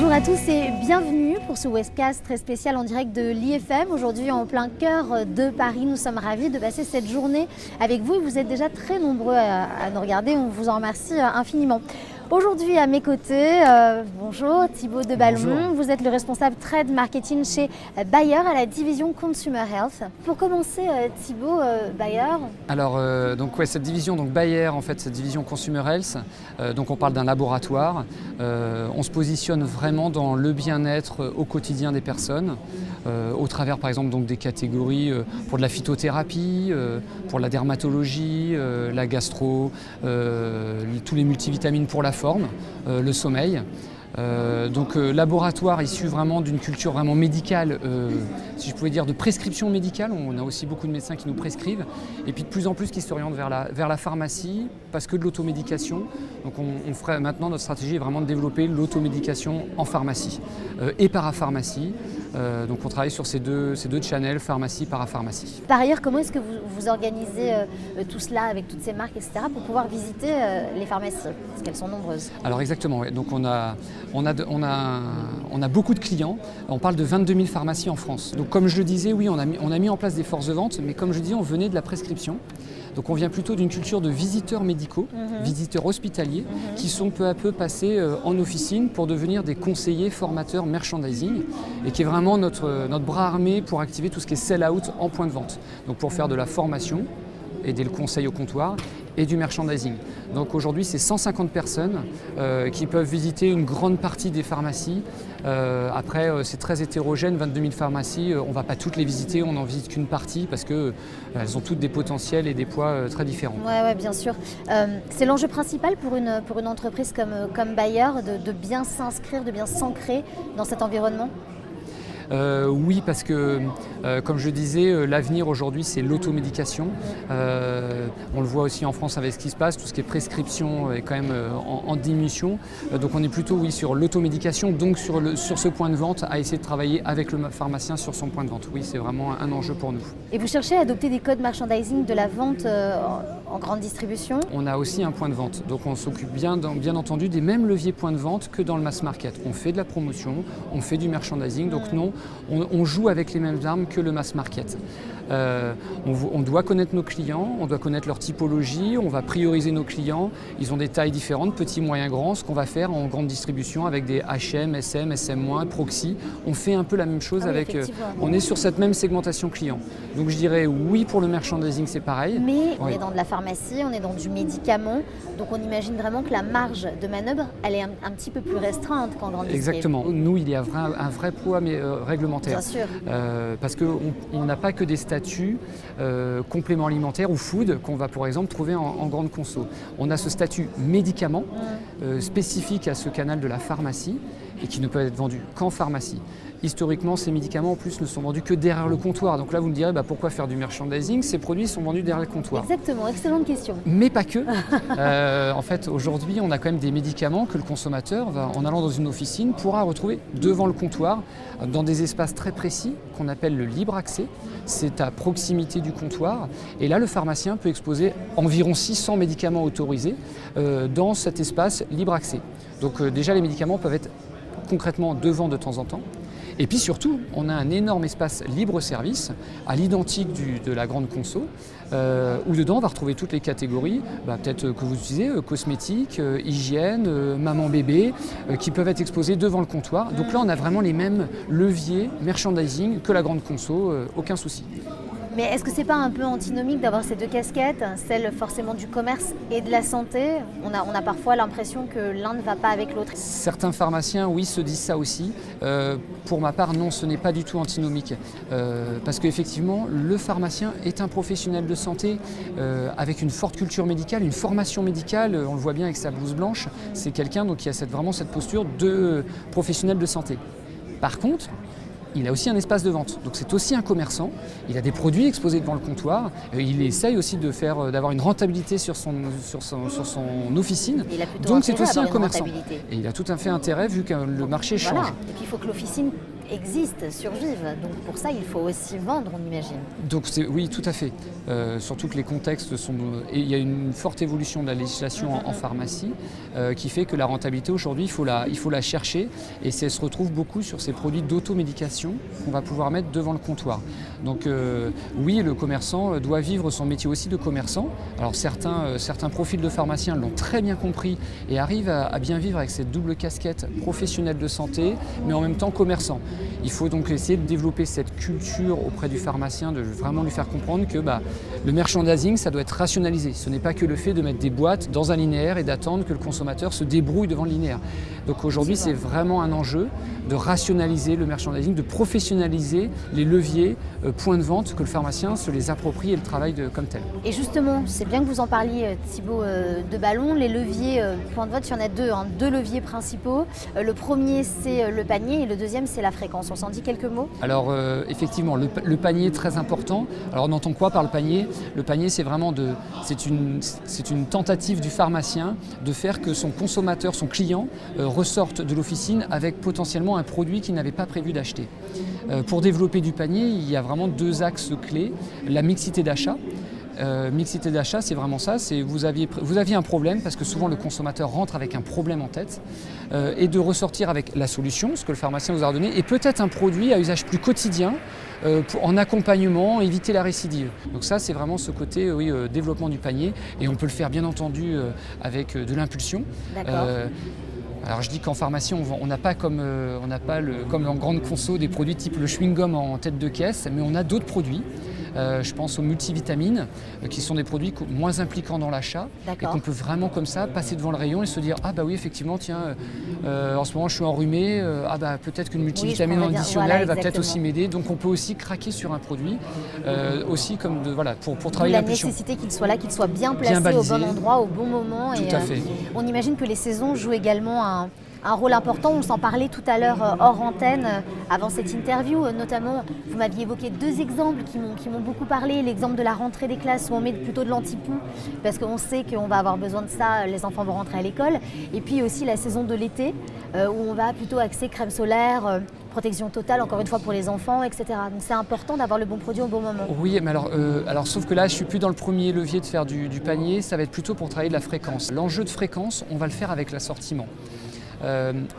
Bonjour à tous et bienvenue pour ce webcast très spécial en direct de l'IFM. Aujourd'hui en plein cœur de Paris, nous sommes ravis de passer cette journée avec vous. Vous êtes déjà très nombreux à nous regarder, on vous en remercie infiniment. Aujourd'hui à mes côtés, bonjour Thibaut de Balmont, bonjour. Vous êtes le responsable trade marketing chez Bayer à la division Consumer Health. Pour commencer Thibaut, Bayer. Alors cette division Bayer, en fait cette division Consumer Health, donc on parle d'un laboratoire, on se positionne vraiment dans le bien-être au quotidien des personnes, au travers par exemple des catégories pour de la phytothérapie, pour la dermatologie, la gastro, tous les multivitamines pour la forme, le sommeil. Laboratoire issu vraiment d'une culture vraiment médicale, si je pouvais dire de prescription médicale. On a aussi beaucoup de médecins qui nous prescrivent et puis de plus en plus qui s'orientent vers la pharmacie parce que de l'automédication. Donc on ferait maintenant, notre stratégie est vraiment de développer l'automédication en pharmacie et parapharmacie. Donc on travaille sur ces deux channels, pharmacie, parapharmacie. Par ailleurs, comment est-ce que vous organisez tout cela avec toutes ces marques, etc. pour pouvoir visiter les pharmacies, parce qu'elles sont nombreuses? Alors exactement, ouais. Donc on a beaucoup de clients, on parle de 22 000 pharmacies en France. Donc comme je le disais, oui, on a mis en place des forces de vente, mais comme je dis, on venait de la prescription. Donc on vient plutôt d'une culture de visiteurs médicaux, visiteurs hospitaliers, qui sont peu à peu passés en officine pour devenir des conseillers, formateurs, merchandising, et qui est vraiment notre bras armé pour activer tout ce qui est sell-out en point de vente. Donc pour faire de la formation, aider le conseil au comptoir et du merchandising. Donc aujourd'hui, c'est 150 personnes qui peuvent visiter une grande partie des pharmacies. Après, c'est très hétérogène, 22 000 pharmacies. On ne va pas toutes les visiter, on n'en visite qu'une partie parce qu'elles ont toutes des potentiels et des poids très différents. Oui, bien sûr. C'est l'enjeu principal pour une entreprise comme Bayer de bien s'inscrire, de bien s'ancrer dans cet environnement? Oui, parce que, comme je disais, l'avenir aujourd'hui, c'est l'automédication. On le voit aussi en France avec ce qui se passe, tout ce qui est prescription est quand même en diminution. Donc on est plutôt sur l'automédication, donc sur ce point de vente, à essayer de travailler avec le pharmacien sur son point de vente. Oui, c'est vraiment un enjeu pour nous. Et vous cherchez à adopter des codes merchandising de la vente en grande distribution? On a aussi un point de vente, donc on s'occupe bien entendu des mêmes leviers points de vente que dans le mass market. On fait de la promotion, on fait du merchandising, donc non, on joue avec les mêmes armes que le mass market. On doit connaître nos clients, on doit connaître leur typologie, on va prioriser nos clients. Ils ont des tailles différentes, petits, moyens, grands. Ce qu'on va faire en grande distribution avec des HM, SM, SM-, Proxy, on fait un peu la même chose on est sur cette même segmentation client. Donc je dirais oui pour le merchandising, c'est pareil. Mais on est dans de la pharmacie, on est dans du médicament, donc on imagine vraiment que la marge de manœuvre, elle est un petit peu plus restreinte qu'en grande distribution. Exactement. Nous, il y a un vrai poids réglementaire. Bien sûr. Parce qu'on n'a pas que des statuts compléments alimentaires ou food qu'on va par exemple trouver en grande conso. On a ce statut médicament spécifique à ce canal de la pharmacie et qui ne peut être vendu qu'en pharmacie. Historiquement, ces médicaments en plus ne sont vendus que derrière le comptoir. Donc là, vous me direz pourquoi faire du merchandising? Ces produits sont vendus derrière le comptoir. Exactement, excellente question. Mais pas que. En fait, aujourd'hui, on a quand même des médicaments que le consommateur, en allant dans une officine, pourra retrouver devant le comptoir, dans des espaces très précis qu'on appelle le libre accès. C'est à proximité du comptoir. Et là, le pharmacien peut exposer environ 600 médicaments autorisés dans cet espace libre accès. Donc déjà, les médicaments peuvent être concrètement devant de temps en temps. Et puis surtout, on a un énorme espace libre-service à l'identique de la grande conso, où dedans on va retrouver toutes les catégories, peut-être que vous utilisez, cosmétiques, hygiène, maman-bébé, qui peuvent être exposées devant le comptoir. Donc là, on a vraiment les mêmes leviers merchandising que la grande conso, aucun souci. Mais est-ce que c'est pas un peu antinomique d'avoir ces deux casquettes, celle forcément du commerce et de la santé? On a parfois l'impression que l'un ne va pas avec l'autre. Certains pharmaciens, oui, se disent ça aussi. Pour ma part, non, ce n'est pas du tout antinomique. Parce qu'effectivement, le pharmacien est un professionnel de santé avec une forte culture médicale, une formation médicale. On le voit bien avec sa blouse blanche. C'est quelqu'un qui a vraiment cette posture de professionnel de santé. Par contre, il a aussi un espace de vente, donc c'est aussi un commerçant, il a des produits exposés devant le comptoir, il essaye aussi d'avoir une rentabilité sur son officine, donc c'est aussi un commerçant. Et il a tout à fait intérêt vu que le marché change. Voilà. Et puis il faut que l'officine existent, survivent. Donc pour ça, il faut aussi vendre, on imagine. Donc oui, tout à fait. Surtout que les contextes sont... Et il y a une forte évolution de la législation en pharmacie qui fait que la rentabilité aujourd'hui, il faut la chercher et elle se retrouve beaucoup sur ces produits d'automédication qu'on va pouvoir mettre devant le comptoir. Donc oui, le commerçant doit vivre son métier aussi de commerçant. Alors certains profils de pharmaciens l'ont très bien compris et arrivent à bien vivre avec cette double casquette professionnelle de santé, mais en même temps commerçant. Il faut donc essayer de développer cette culture auprès du pharmacien, de vraiment lui faire comprendre que le merchandising, ça doit être rationalisé. Ce n'est pas que le fait de mettre des boîtes dans un linéaire et d'attendre que le consommateur se débrouille devant le linéaire. Donc aujourd'hui, c'est vraiment un enjeu de rationaliser le merchandising, de professionnaliser les leviers, points de vente, que le pharmacien se les approprie et le travaille comme tel. Et justement, c'est bien que vous en parliez, Thibaut de Ballon, les leviers points de vente, il y en a deux leviers principaux. Le premier, c'est le panier et le deuxième, c'est la fréquence. On s'en dit quelques mots? Alors effectivement, le panier est très important. Alors on entend quoi par le panier? Le panier, c'est vraiment c'est une tentative du pharmacien de faire que son consommateur, son client, ressorte de l'officine avec potentiellement un produit qu'il n'avait pas prévu d'acheter. Pour développer du panier, il y a vraiment deux axes clés. La mixité d'achat. Mixité d'achat, c'est vraiment ça, c'est vous aviez un problème, parce que souvent le consommateur rentre avec un problème en tête, et de ressortir avec la solution, ce que le pharmacien vous a donné, et peut-être un produit à usage plus quotidien, en accompagnement, éviter la récidive. Donc ça, c'est vraiment ce côté développement du panier, et on peut le faire bien entendu avec de l'impulsion. Alors je dis qu'en pharmacie, on n'a pas comme en grande conso des produits type le chewing-gum en tête de caisse, mais on a d'autres produits. Je pense aux multivitamines, qui sont des produits moins impliquants dans l'achat et qu'on peut vraiment comme ça passer devant le rayon et se dire ah bah oui effectivement tiens en ce moment je suis enrhumé, peut-être qu'une multivitamine additionnelle va peut-être aussi m'aider. Donc on peut aussi craquer sur un produit aussi comme pour travailler l'impulsion. La nécessité qu'il soit là, qu'il soit bien placé au bon endroit, au bon moment. Tout à fait. On imagine que les saisons jouent également un rôle important. On s'en parlait tout à l'heure hors antenne, avant cette interview. Notamment, vous m'aviez évoqué deux exemples qui m'ont beaucoup parlé. L'exemple de la rentrée des classes où on met plutôt de l'antipoux parce qu'on sait qu'on va avoir besoin de ça, les enfants vont rentrer à l'école. Et puis aussi la saison de l'été où on va plutôt axer crème solaire, protection totale, encore une fois pour les enfants, etc. Donc c'est important d'avoir le bon produit au bon moment. Oui, mais alors sauf que là, je ne suis plus dans le premier levier de faire du panier, ça va être plutôt pour travailler de la fréquence. L'enjeu de fréquence, on va le faire avec l'assortiment.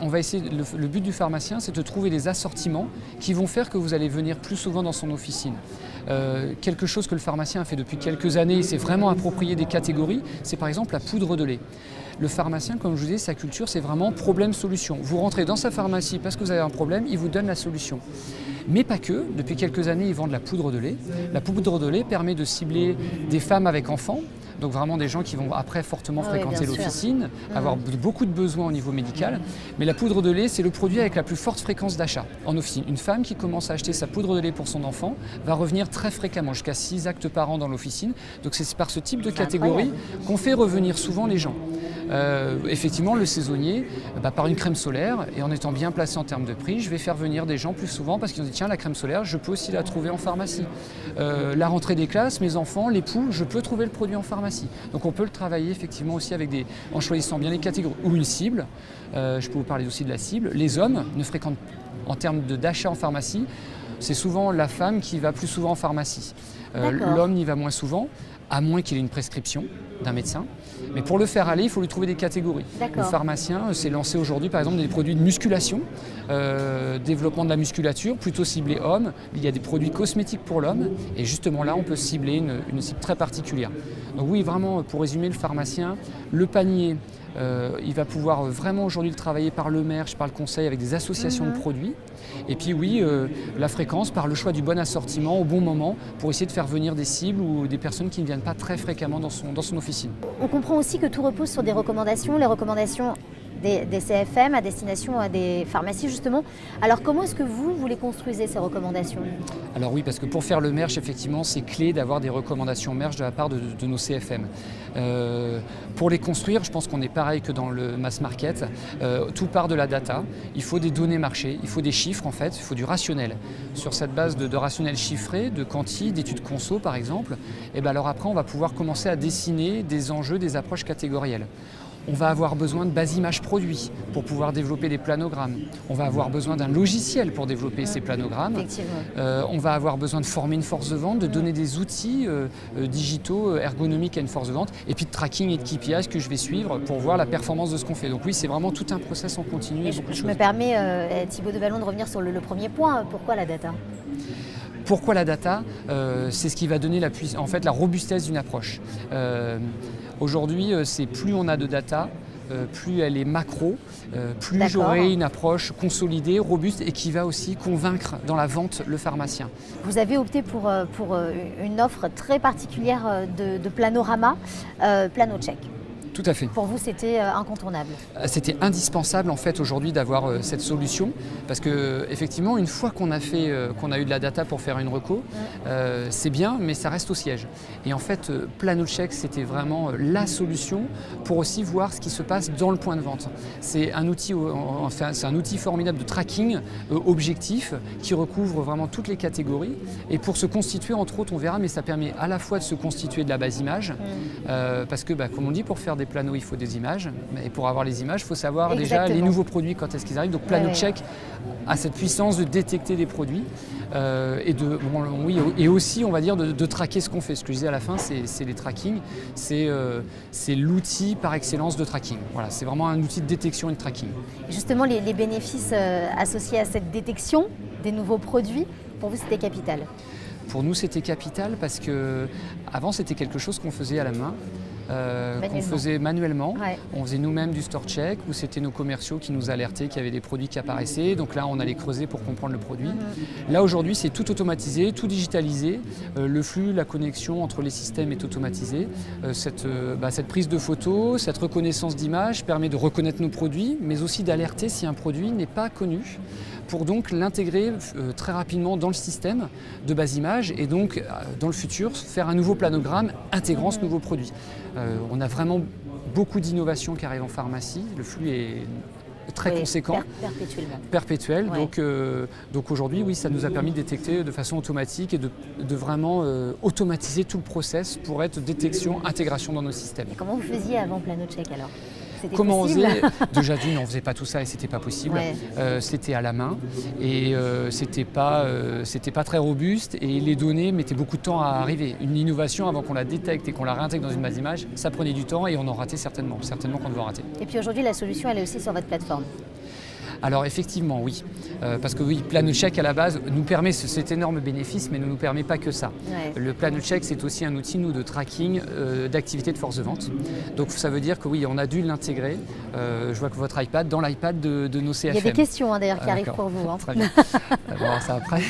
On va essayer, le but du pharmacien, c'est de trouver des assortiments qui vont faire que vous allez venir plus souvent dans son officine. Quelque chose que le pharmacien a fait depuis quelques années, il s'est vraiment approprié des catégories, c'est par exemple la poudre de lait. Le pharamacien, comme je vous disais, sa culture, c'est vraiment problème-solution. Vous rentrez dans sa pharmacie parce que vous avez un problème, il vous donne la solution. Mais pas que, depuis quelques années, ils vendent la poudre de lait. La poudre de lait permet de cibler des femmes avec enfants, donc vraiment des gens qui vont après fortement fréquenter l'officine, avoir beaucoup de besoins au niveau médical. Mais la poudre de lait, c'est le produit avec la plus forte fréquence d'achat en officine. Une femme qui commence à acheter sa poudre de lait pour son enfant va revenir très fréquemment, jusqu'à 6 actes par an dans l'officine. Donc c'est par ce type de catégorie qu'on fait revenir souvent les gens. Effectivement, le saisonnier, par une crème solaire, et en étant bien placé en termes de prix, je vais faire venir des gens plus souvent parce qu'ils ont dit tiens, la crème solaire, je peux aussi la trouver en pharmacie. La rentrée des classes, mes enfants, l'époux, je peux trouver le produit en pharmacie. Donc on peut le travailler effectivement aussi en choisissant bien les catégories ou une cible. Je peux vous parler aussi de la cible. Les hommes ne fréquentent en termes d'achat en pharmacie, c'est souvent la femme qui va plus souvent en pharmacie. L'homme y va moins souvent, à moins qu'il ait une prescription d'un médecin. Mais pour le faire aller, il faut lui trouver des catégories. Le pharmacien s'est lancé aujourd'hui par exemple des produits de musculation, développement de la musculature, plutôt ciblé homme. Il y a des produits cosmétiques pour l'homme et justement là on peut cibler une cible très particulière. Donc oui, vraiment pour résumer, le pharmacien, le panier, il va pouvoir vraiment aujourd'hui le travailler par le merch, par le conseil avec des associations de produits. Et puis oui, la fréquence par le choix du bon assortiment au bon moment pour essayer de faire venir des cibles ou des personnes qui ne viennent pas très fréquemment dans son officine. On comprend aussi que tout repose sur des recommandations, les recommandations des CFM à destination des pharmacies justement. Alors comment est-ce que vous les construisez ces recommandations? Alors oui, parce que pour faire le merch, effectivement, c'est clé d'avoir des recommandations merch de la part de nos CFM. Pour les construire, je pense qu'on est pareil que dans le mass market. Tout part de la data. Il faut des données marché, il faut des chiffres en fait, il faut du rationnel. Sur cette base de rationnel chiffré, de quanti, d'études conso par exemple, et alors après on va pouvoir commencer à dessiner des enjeux, des approches catégorielles. On va avoir besoin de base images produits pour pouvoir développer des planogrammes. On va avoir besoin d'un logiciel pour développer ces planogrammes. On va avoir besoin de former une force de vente, de donner des outils digitaux, ergonomiques à une force de vente, et puis de tracking et de KPIs que je vais suivre pour voir la performance de ce qu'on fait. Donc oui, c'est vraiment tout un process en continu. Je me permets, Thibaut Devallon, de revenir sur le premier point. Pourquoi la data ? Pourquoi la data ? C'est ce qui va donner la robustesse d'une approche. Aujourd'hui, c'est plus on a de data, plus elle est macro, plus j'aurai une approche consolidée, robuste et qui va aussi convaincre dans la vente le pharmacien. Vous avez opté pour une offre très particulière de Planorama, PlanoCheck. Tout à fait. Pour vous, c'était incontournable. C'était indispensable en fait aujourd'hui d'avoir cette solution parce que effectivement, une fois qu'on a eu de la data pour faire une reco, c'est bien, mais ça reste au siège. Et en fait, PlanoCheck, c'était vraiment la solution pour aussi voir ce qui se passe dans le point de vente. C'est un outil formidable de tracking objectif qui recouvre vraiment toutes les catégories. Et pour se constituer, entre autres, on verra, mais ça permet à la fois de se constituer de la base image, parce que, comme on dit, pour faire des planos, il faut des images. Et pour avoir les images, il faut savoir déjà les nouveaux produits quand est-ce qu'ils arrivent. Donc PlanoCheck a cette puissance de détecter des produits et aussi, on va dire, de traquer ce qu'on fait. Ce que je disais à la fin, c'est les trackings. C'est l'outil par excellence de tracking. Voilà, c'est vraiment un outil de détection et de tracking. Justement, les bénéfices associés à cette détection des nouveaux produits, pour vous, c'était capital? Pour nous, c'était capital parce qu'avant, c'était quelque chose qu'on faisait à la main. Qu'on faisait manuellement. On faisait nous-mêmes du store check où c'était nos commerciaux qui nous alertaient qu'il y avait des produits qui apparaissaient. Donc là, on allait creuser pour comprendre le produit. Là, aujourd'hui, c'est tout automatisé, tout digitalisé. Le flux, la connexion entre les systèmes est automatisée. Cette prise de photos, cette reconnaissance d'images permet de reconnaître nos produits, mais aussi d'alerter si un produit n'est pas connu, pour donc l'intégrer très rapidement dans le système de base image et donc dans le futur faire un nouveau planogramme intégrant ce nouveau produit. On a vraiment beaucoup d'innovations qui arrivent en pharmacie, le flux est très conséquent, perpétuel. Donc aujourd'hui, oui, ça nous a permis de détecter de façon automatique et de vraiment automatiser tout le process pour être détection, intégration dans nos systèmes. Et comment vous faisiez avant PlanoCheck alors? Comment on faisait? Déjà d'une, on ne faisait pas tout ça et c'était pas possible. C'était à la main et c'était pas très robuste et les données mettaient beaucoup de temps à arriver. Une innovation avant qu'on la détecte et qu'on la réintègre dans une base d'image, ça prenait du temps et on en ratait certainement qu'on devait en rater. Et puis aujourd'hui, la solution, elle est aussi sur votre plateforme. Alors effectivement, oui. Parce que oui, PlanoCheck à la base nous permet cet énorme bénéfice, mais ne nous permet pas que ça. Le PlanoCheck, c'est aussi un outil, nous, de tracking d'activité de force de vente. Donc ça veut dire que oui, on a dû l'intégrer. Je vois que votre iPad, dans l'iPad de nos CFM. Il y a des questions d'ailleurs qui arrivent pour vous. Très bien. On va voir ça après.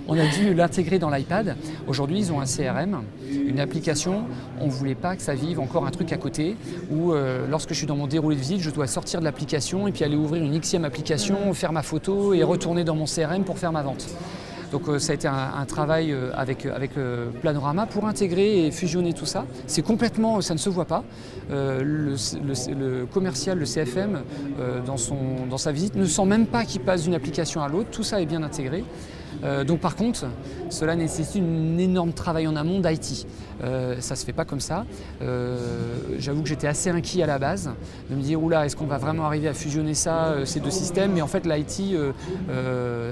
On a dû l'intégrer dans l'iPad. Aujourd'hui, ils ont un CRM, une application. On ne voulait pas que ça vive encore un truc à côté où lorsque je suis dans mon déroulé de visite, je dois sortir de l'application et puis aller ouvrir une Xème application, faire ma photo et retourner dans mon CRM pour faire ma vente. Donc ça a été un travail avec Planorama pour intégrer et fusionner tout ça. C'est complètement, ça ne se voit pas. Le commercial, le CFM, dans sa visite, ne sent même pas qu'il passe d'une application à l'autre. Tout ça est bien intégré. Donc par contre, cela nécessite un énorme travail en amont d'IT. Ça ne se fait pas comme ça. J'avoue que j'étais assez inquiet à la base, de me dire oula, est-ce qu'on va vraiment arriver à fusionner ça, ces deux systèmes? Mais en fait, l'IT,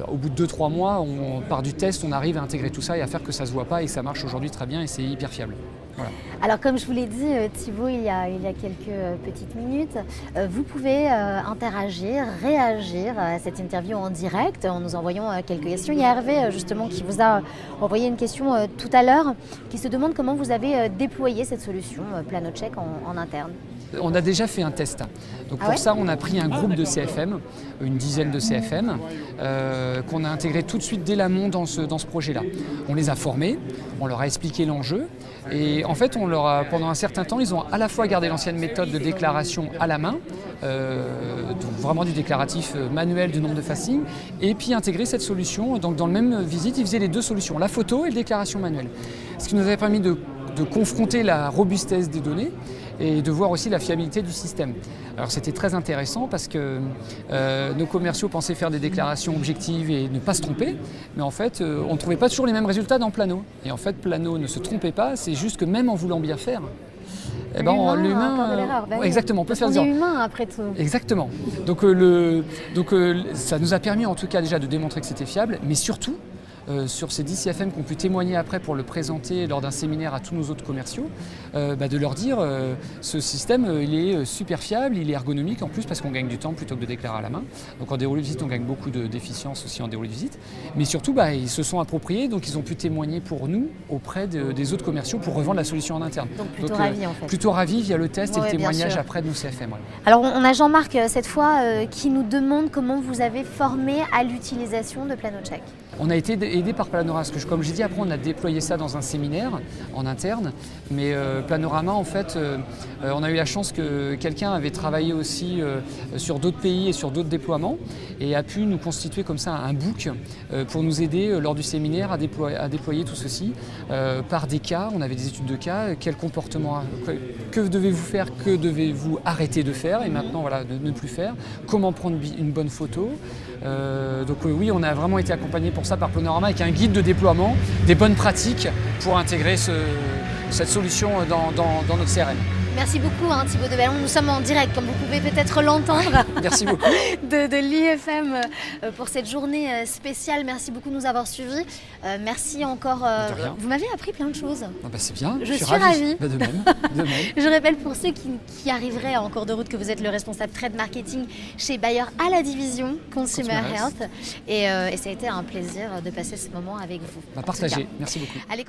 au bout de 2-3 mois, on part du test, on arrive à intégrer tout ça et à faire que ça ne se voit pas et ça marche aujourd'hui très bien et c'est hyper fiable. Voilà. Alors comme je vous l'ai dit Thibaut il y a quelques petites minutes, vous pouvez interagir, réagir à cette interview en direct en nous envoyant quelques questions. Il y a Hervé justement qui vous a envoyé une question tout à l'heure qui se demande comment vous avez déployé cette solution PlanoCheck en interne. On a déjà fait un test. Donc pour ça, on a pris un groupe de CFM, une dizaine de CFM, qu'on a intégré tout de suite dès l'amont dans ce projet-là. On les a formés, on leur a expliqué l'enjeu et en fait, pendant un certain temps, ils ont à la fois gardé l'ancienne méthode de déclaration à la main, donc vraiment du déclaratif manuel du nombre de facings, et puis intégré cette solution. Donc dans le même visite, ils faisaient les deux solutions, la photo et la déclaration manuelle. Ce qui nous avait permis de confronter la robustesse des données et de voir aussi la fiabilité du système. Alors c'était très intéressant parce que nos commerciaux pensaient faire des déclarations objectives et ne pas se tromper, mais en fait on ne trouvait pas toujours les mêmes résultats dans Plano. Et en fait Plano ne se trompait pas, c'est juste que même en voulant bien faire, Eh ben, L'humain, l'humain, encore de l'erreur. Bah oui. exactement, on peut Parce faire qu'on dire. est humain après tout. Exactement. Donc, ça nous a permis en tout cas déjà de démontrer que c'était fiable, mais surtout sur ces 10 IFM qui ont pu témoigner après pour le présenter lors d'un séminaire à tous nos autres commerciaux, de leur dire ce système il est super fiable, il est ergonomique en plus parce qu'on gagne du temps plutôt que de déclarer à la main. Donc en déroulé de visite on gagne beaucoup d'efficience aussi en déroulé de visite, mais surtout ils se sont appropriés, donc ils ont pu témoigner pour nous auprès des autres commerciaux pour revendre la solution en interne. Donc plutôt ravis en fait. Plutôt ravis via le test et Ouais, le bien témoignage sûr. après de nos CFM. Ouais. Alors on a Jean-Marc cette fois qui nous demande comment vous avez formé à l'utilisation de PlanoCheck. On a été aidé par Panorama, parce que comme j'ai dit, après on a déployé ça dans un séminaire en interne, mais Panorama en fait, on a eu la chance que quelqu'un avait travaillé aussi sur d'autres pays et sur d'autres déploiements et a pu nous constituer comme ça un book pour nous aider lors du séminaire à déployer tout ceci par des cas. On avait des études de cas, quel comportement, que devez-vous faire, que devez-vous arrêter de faire et maintenant voilà, de ne plus faire, comment prendre une bonne photo. Donc oui, on a vraiment été accompagné pour ça par Panorama avec un guide de déploiement, des bonnes pratiques pour intégrer cette solution dans notre CRM. Merci beaucoup Thibaut Debellon, nous sommes en direct comme vous pouvez peut-être l'entendre. Merci beaucoup. de l'IFM pour cette journée spéciale. Merci beaucoup de nous avoir suivis. Merci encore. Vous m'avez appris plein de choses. Ah c'est bien, je suis ravie. ravie. De même. Je rappelle pour ceux qui arriveraient en cours de route que vous êtes le responsable trade marketing chez Bayer à la division Consumer Health. Et ça a été un plaisir de passer ce moment avec vous. Partagez. Merci beaucoup. Allez,